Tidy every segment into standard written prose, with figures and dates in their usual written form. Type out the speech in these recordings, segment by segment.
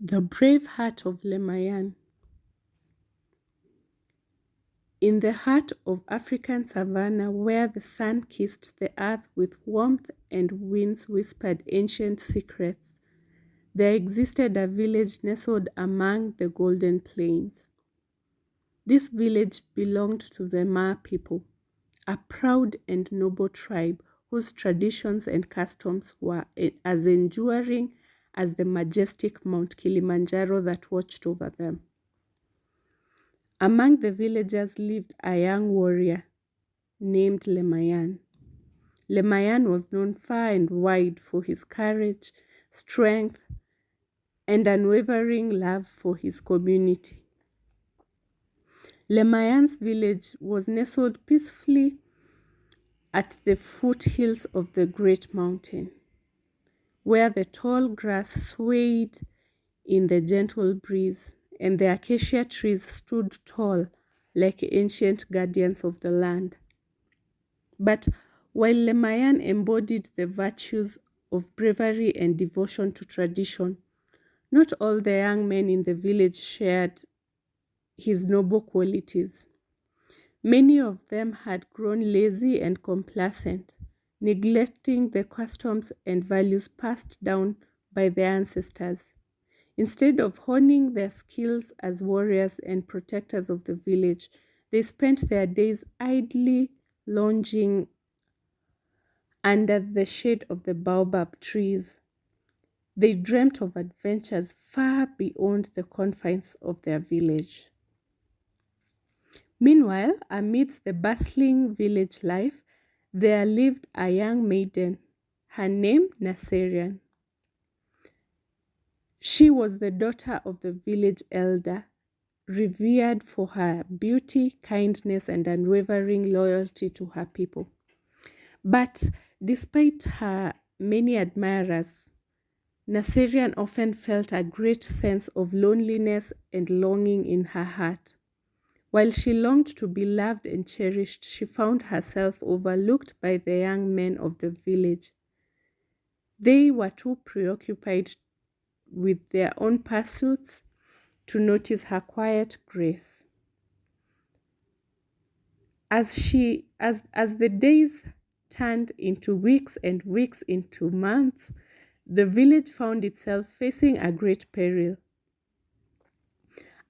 The brave heart of Lemayan. In the heart of African savanna, where the sun kissed the earth with warmth and winds whispered ancient secrets, there existed a village nestled among the golden plains. This village belonged to the Ma people, a proud and noble tribe whose traditions and customs were as enduring as the majestic Mount Kilimanjaro that watched over them. Among the villagers lived a young warrior named Lemayan. Lemayan was known far and wide for his courage, strength, and unwavering love for his community. Lemayan's village was nestled peacefully at the foothills of the great mountain, where the tall grass swayed in the gentle breeze and the acacia trees stood tall like ancient guardians of the land. But while Lemayan embodied the virtues of bravery and devotion to tradition, not all the young men in the village shared his noble qualities. Many of them had grown lazy and complacent, neglecting the customs and values passed down by their ancestors. Instead of honing their skills as warriors and protectors of the village, they spent their days idly lounging under the shade of the baobab trees. They dreamt of adventures far beyond the confines of their village. Meanwhile, amidst the bustling village life, there lived a young maiden, her name Naserian. She was the daughter of the village elder, revered for her beauty, kindness, and unwavering loyalty to her people. But despite her many admirers, Naserian often felt a great sense of loneliness and longing in her heart. While she longed to be loved and cherished, she found herself overlooked by the young men of the village. They were too preoccupied with their own pursuits to notice her quiet grace. As the days turned into weeks and weeks into months, the village found itself facing a great peril.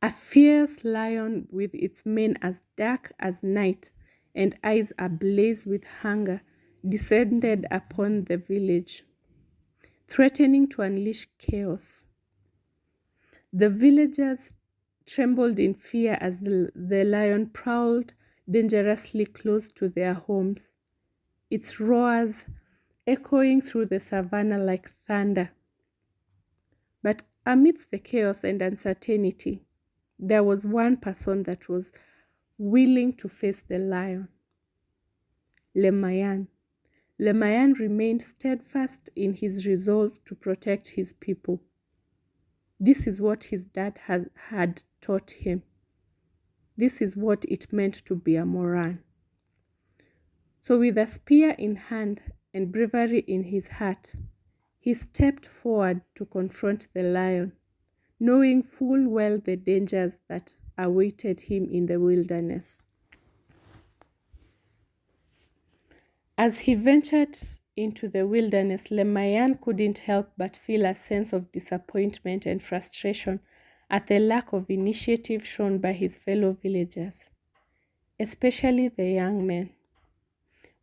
A fierce lion with its mane as dark as night and eyes ablaze with hunger descended upon the village, threatening to unleash chaos. The villagers trembled in fear as the lion prowled dangerously close to their homes, its roars echoing through the savannah like thunder. But amidst the chaos and uncertainty, there was one person that was willing to face the lion. Lemayan. Lemayan remained steadfast in his resolve to protect his people. This is what his dad had taught him. This is what it meant to be a Moran. So with a spear in hand and bravery in his heart, he stepped forward to confront the lion, knowing full well the dangers that awaited him in the wilderness. As he ventured into the wilderness, Lemayan couldn't help but feel a sense of disappointment and frustration at the lack of initiative shown by his fellow villagers, especially the young men.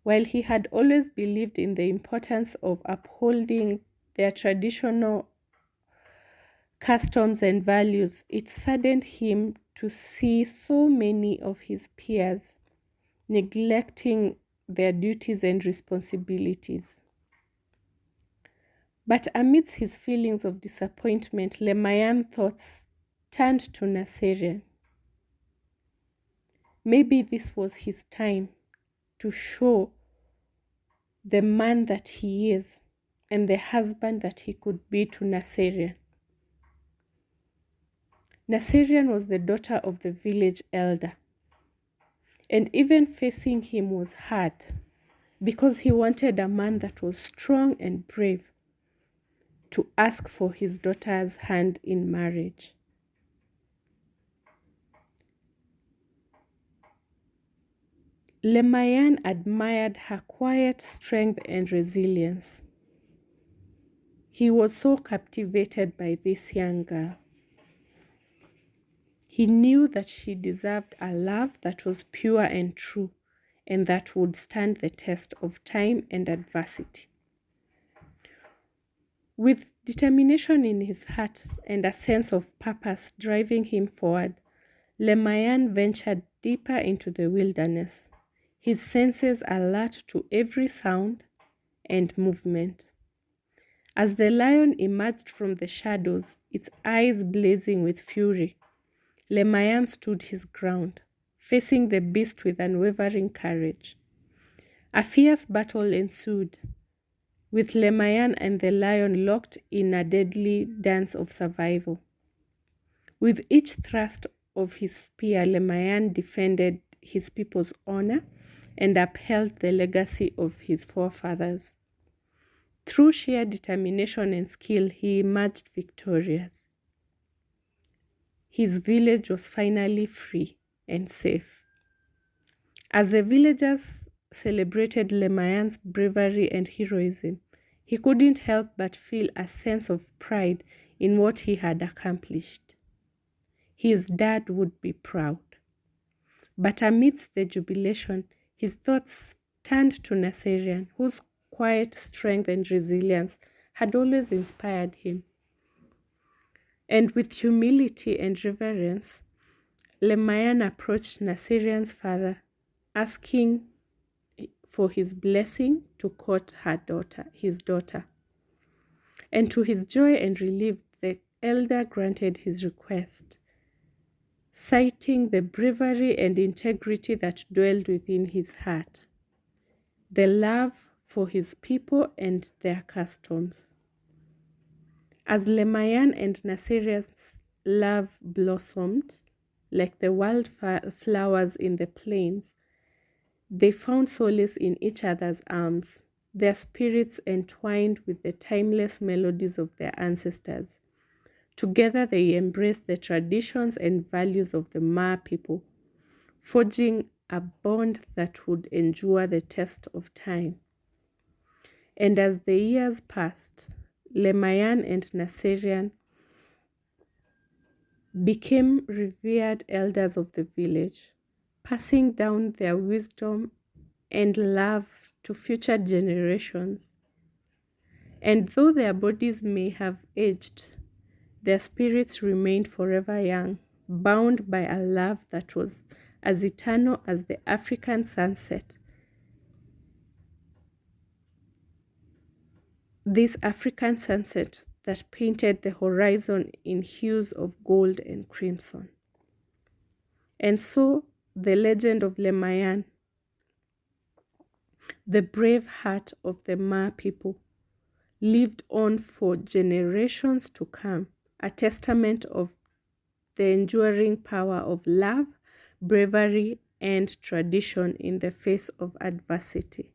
While he had always believed in the importance of upholding their traditional customs and values, it saddened him to see so many of his peers neglecting their duties and responsibilities. But amidst his feelings of disappointment, Lemayan's thoughts turned to Naserian. Maybe this was his time to show the man that he is and the husband that he could be to Naserian. Naserian was the daughter of the village elder, and even facing him was hard because he wanted a man that was strong and brave, to ask for his daughter's hand in marriage. Lemayan admired her quiet strength and resilience. He was so captivated by this young girl. He knew that she deserved a love that was pure and true, and that would stand the test of time and adversity. With determination in his heart and a sense of purpose driving him forward, Lemayan ventured deeper into the wilderness, his senses alert to every sound and movement. As the lion emerged from the shadows, its eyes blazing with fury, Lemayan stood his ground, facing the beast with unwavering courage. A fierce battle ensued, with Lemayan and the lion locked in a deadly dance of survival. With each thrust of his spear, Lemayan defended his people's honor and upheld the legacy of his forefathers. Through sheer determination and skill, he emerged victorious. His village was finally free and safe. As the villagers celebrated Lemayan's bravery and heroism, he couldn't help but feel a sense of pride in what he had accomplished. His dad would be proud. But amidst the jubilation, his thoughts turned to Naserian, whose quiet strength and resilience had always inspired him. And with humility and reverence, Lemayan approached Naserian's father, asking for his blessing to court his daughter. And to his joy and relief, the elder granted his request, citing the bravery and integrity that dwelled within his heart, the love for his people and their customs. As Lemayan and Naserian's love blossomed, like the wildflowers in the plains, they found solace in each other's arms, their spirits entwined with the timeless melodies of their ancestors. Together they embraced the traditions and values of the Ma people, forging a bond that would endure the test of time. And as the years passed, Lemayan and Naserian became revered elders of the village, passing down their wisdom and love to future generations. And though their bodies may have aged, their spirits remained forever young, bound by a love that was as eternal as the African sunset. This African sunset that painted the horizon in hues of gold and crimson. And so, the legend of Lemayan, the brave heart of the Ma people, lived on for generations to come, a testament of the enduring power of love, bravery, and tradition in the face of adversity.